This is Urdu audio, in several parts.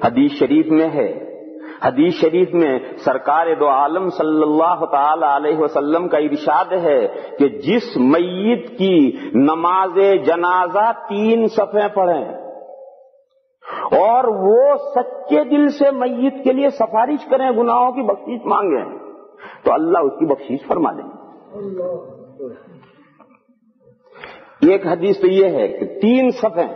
حدیث شریف میں ہے، حدیث شریف میں سرکار دو عالم صلی اللہ تعالی علیہ وسلم کا ارشاد ہے کہ جس میت کی نماز جنازہ 3 صفحے پڑھیں اور وہ سچے دل سے میت کے لیے سفارش کریں، گناہوں کی بخشش مانگیں، تو اللہ اس کی بخشش فرما دیں۔ ایک حدیث تو یہ ہے کہ 3 صفحے۔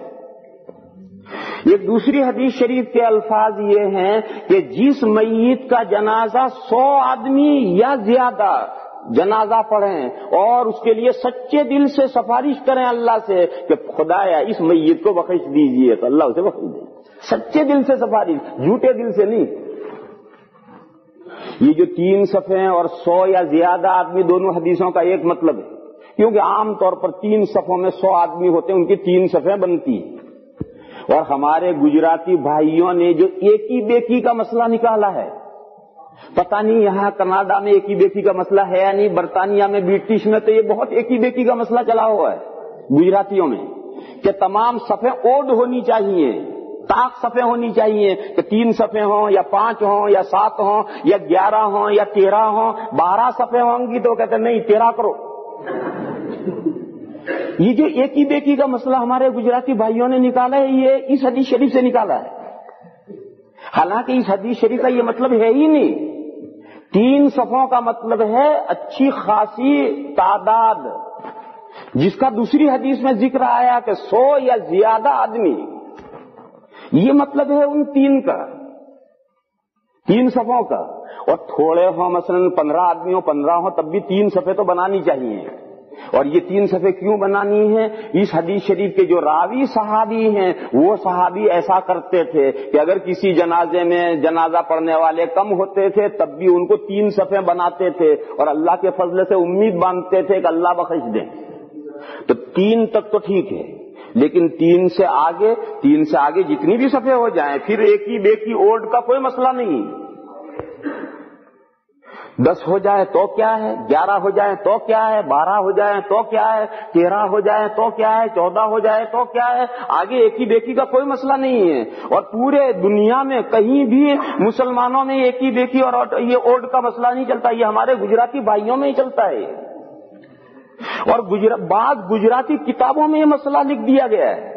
ایک دوسری حدیث شریف کے الفاظ یہ ہیں کہ جس میت کا جنازہ 100 آدمی یا زیادہ جنازہ پڑھیں اور اس کے لیے سچے دل سے سفارش کریں اللہ سے کہ خدایا اس میت کو بخش دیجئے، تو اللہ اسے بخش دے۔ سچے دل سے سفارش، جھوٹے دل سے نہیں۔ یہ جو 3 صفحے اور 100 یا زیادہ آدمی، دونوں حدیثوں کا ایک مطلب ہے، کیونکہ عام طور پر 3 صفوں میں 100 آدمی ہوتے ہیں، ان کی 3 صفحیں بنتی ہیں۔ اور ہمارے گجراتی بھائیوں نے جو ایکی بیکی کا مسئلہ نکالا ہے، پتہ نہیں یہاں کینیڈا میں ایکی بیکی کا مسئلہ ہے یا نہیں، برطانیہ میں، برٹش میں تو یہ بہت ایکی بیکی کا مسئلہ چلا ہوا ہے گجراتیوں میں، کہ تمام صفحیں اوڈ ہونی چاہیے، طاق صفحیں ہونی چاہیے، کہ 3 صفحیں ہوں یا 5 ہوں یا 7 ہوں یا 11 ہوں یا 13 ہوں۔ 12 صفحیں ہوں گی تو کہتے نہیں 13 کرو۔ یہ جو ایکی بیکی کا مسئلہ ہمارے گجراتی بھائیوں نے نکالا ہے، یہ اس حدیث شریف سے نکالا ہے، حالانکہ اس حدیث شریف کا یہ مطلب ہے ہی نہیں۔ 3 صفوں کا مطلب ہے اچھی خاصی تعداد، جس کا دوسری حدیث میں ذکر آیا کہ 100 یا زیادہ آدمی، یہ مطلب ہے ان 3 کا، 3 صفوں کا۔ اور تھوڑے ہوں، مثلا 15 آدمی ہوں، 15 ہوں، تب بھی 3 صفحے تو بنانی چاہیے۔ اور یہ 3 صفحے کیوں بنانی ہے؟ اس حدیث شریف کے جو راوی صحابی ہیں، وہ صحابی ایسا کرتے تھے کہ اگر کسی جنازے میں جنازہ پڑھنے والے کم ہوتے تھے تب بھی ان کو 3 صفحے بناتے تھے اور اللہ کے فضل سے امید باندھتے تھے کہ اللہ بخش دیں۔ تو 3 تک تو ٹھیک ہے، لیکن 3 سے آگے جتنی بھی صفحے ہو جائیں، پھر ایکی بیکی اوڈ کا کوئی مسئلہ نہیں۔ 10 ہو جائے تو کیا ہے، 11 ہو جائے تو کیا ہے، 12 ہو جائے تو کیا ہے، 13 ہو جائے تو کیا ہے، 14 ہو جائے تو کیا ہے، آگے ایکی بیکی کا کوئی مسئلہ نہیں ہے۔ اور پورے دنیا میں کہیں بھی مسلمانوں میں ایکی بیکی اور یہ اوڈ کا مسئلہ نہیں چلتا، یہ ہمارے گجراتی بھائیوں میں ہی چلتا ہے۔ اور بعض گجراتی کتابوں میں یہ مسئلہ لکھ دیا گیا ہے۔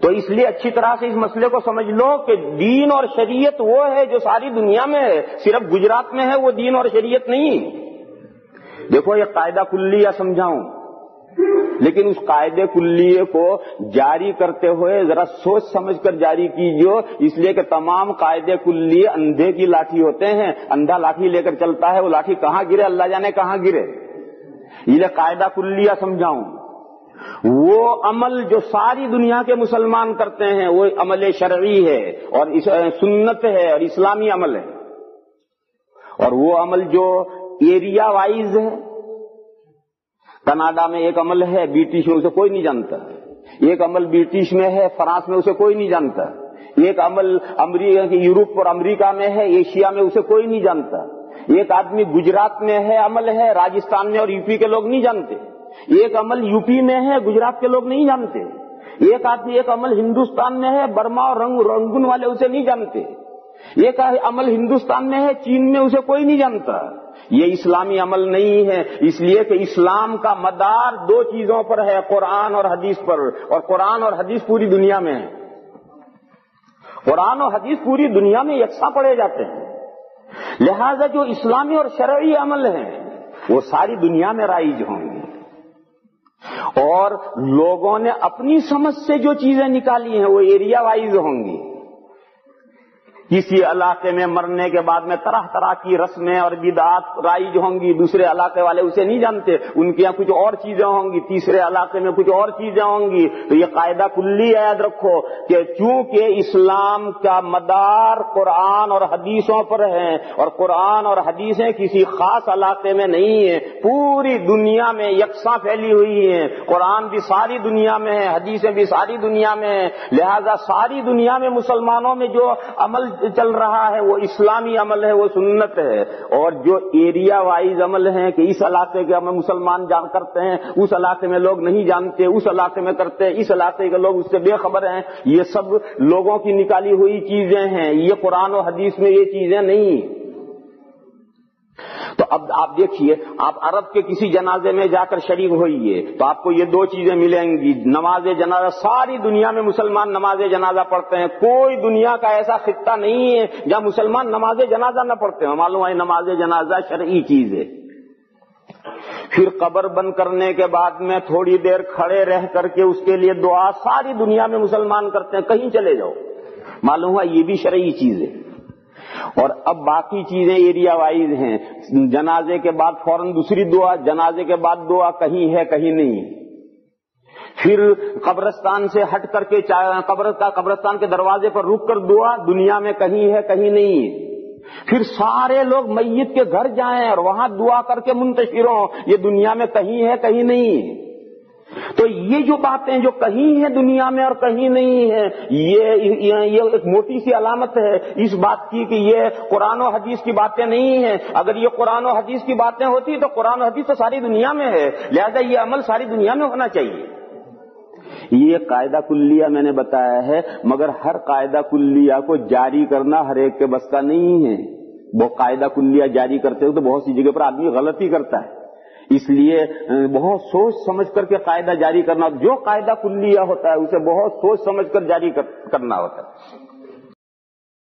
تو اس لیے اچھی طرح سے اس مسئلے کو سمجھ لو کہ دین اور شریعت وہ ہے جو ساری دنیا میں ہے، صرف گجرات میں ہے وہ دین اور شریعت نہیں۔ دیکھو یہ قاعدہ کلیہ سمجھاؤں، لیکن اس قاعدے کلیے کو جاری کرتے ہوئے ذرا سوچ سمجھ کر جاری کیجیے، اس لیے کہ تمام قاعدے کلیے اندھے کی لاٹھی ہوتے ہیں، اندھا لاٹھی لے کر چلتا ہے، وہ لاٹھی کہاں گرے اللہ جانے کہاں گرے۔ یہ قاعدہ کلیہ سمجھاؤں، وہ عمل جو ساری دنیا کے مسلمان کرتے ہیں وہ عمل شرعی ہے اور سنت ہے اور اسلامی عمل ہے، اور وہ عمل جو ایریا وائز ہے، کینیڈا میں ایک عمل ہے، برٹش میں اسے کوئی نہیں جانتا، ایک عمل برٹش میں ہے، فرانس میں اسے کوئی نہیں جانتا، ایک عمل یورپ اور امریکہ میں ہے، ایشیا میں اسے کوئی نہیں جانتا، ایک آدمی گجرات میں ہے عمل ہے، راجستھان میں اور یو پی کے لوگ نہیں جانتے، ایک عمل یو پی میں ہے، گجرات کے لوگ نہیں جانتے، ایک عمل ہندوستان میں ہے، برما اور رنگون والے اسے نہیں جانتے، ایک عمل ہندوستان میں ہے، چین میں اسے کوئی نہیں جانتا۔ یہ اسلامی عمل نہیں ہے، اس لیے کہ اسلام کا مدار 2 چیزوں پر ہے، قرآن اور حدیث پر، اور قرآن اور حدیث پوری دنیا میں ہے، قرآن اور حدیث پوری دنیا میں یکساں پڑھے جاتے ہیں، لہذا جو اسلامی اور شرعی عمل ہیں وہ ساری دنیا میں رائج ہوں گے، اور لوگوں نے اپنی سمجھ سے جو چیزیں نکالی ہیں وہ ایریا وائز ہوں گی۔ کسی علاقے میں مرنے کے بعد میں طرح طرح کی رسمیں اور بدعات رائج ہوں گی، دوسرے علاقے والے اسے نہیں جانتے، ان کے یہاں کچھ اور چیزیں ہوں گی، تیسرے علاقے میں کچھ اور چیزیں ہوں گی۔ تو یہ قاعدہ کلی یاد رکھو کہ چونکہ اسلام کا مدار قرآن اور حدیثوں پر ہے، اور قرآن اور حدیثیں کسی خاص علاقے میں نہیں ہیں، پوری دنیا میں یکساں پھیلی ہوئی ہیں، قرآن بھی ساری دنیا میں ہے، حدیثیں بھی ساری دنیا میں ہیں، لہذا ساری دنیا میں مسلمانوں میں جو عمل چل رہا ہے وہ اسلامی عمل ہے، وہ سنت ہے، اور جو ایریا وائز عمل ہے کہ اس علاقے کے ہمیں مسلمان جان کرتے ہیں، اس علاقے میں لوگ نہیں جانتے، اس علاقے میں کرتے ہیں، اس علاقے کے لوگ اس سے بے خبر ہیں، یہ سب لوگوں کی نکالی ہوئی چیزیں ہیں، یہ قرآن و حدیث میں یہ چیزیں نہیں۔ تو اب آپ دیکھیے، آپ عرب کے کسی جنازے میں جا کر شریک ہوئیے تو آپ کو یہ دو چیزیں ملیں گی، نماز جنازہ، ساری دنیا میں مسلمان نماز جنازہ پڑھتے ہیں، کوئی دنیا کا ایسا خطہ نہیں ہے جہاں مسلمان نماز جنازہ نہ پڑھتے ہیں، معلوم ہے نماز جنازہ شرعی چیز ہے۔ پھر قبر بند کرنے کے بعد میں تھوڑی دیر کھڑے رہ کر کے اس کے لیے دعا ساری دنیا میں مسلمان کرتے ہیں، کہیں چلے جاؤ، معلوم ہے یہ بھی شرعی چیز ہے۔ اور اب باقی چیزیں ایریا وائز ہیں، جنازے کے بعد فوراً دوسری دعا، جنازے کے بعد دعا کہیں ہے کہیں نہیں، پھر قبرستان سے ہٹ کر کے قبرستان کے دروازے پر رک کر دعا دنیا میں کہیں ہے کہیں نہیں، پھر سارے لوگ میت کے گھر جائیں اور وہاں دعا کر کے منتشر ہوں، یہ دنیا میں کہیں ہے کہیں نہیں۔ تو یہ جو باتیں جو کہیں ہیں دنیا میں اور کہیں نہیں ہے، یہ ایک موٹی سی علامت ہے اس بات کی کہ یہ قرآن و حدیث کی باتیں نہیں ہیں۔ اگر یہ قرآن و حدیث کی باتیں ہوتی تو قرآن و حدیث تو ساری دنیا میں ہے، لہذا یہ عمل ساری دنیا میں ہونا چاہیے۔ یہ قاعدہ کلیہ میں نے بتایا ہے، مگر ہر قاعدہ کلیہ کو جاری کرنا ہر ایک کے بس کا نہیں ہے۔ وہ قاعدہ کلیہ جاری کرتے ہو تو بہت سی جگہ پر آدمی غلطی کرتا ہے، اس لیے بہت سوچ سمجھ کر کے قاعدہ جاری کرنا، جو قاعدہ کلیہ ہوتا ہے اسے بہت سوچ سمجھ کر جاری کرنا ہوتا ہے۔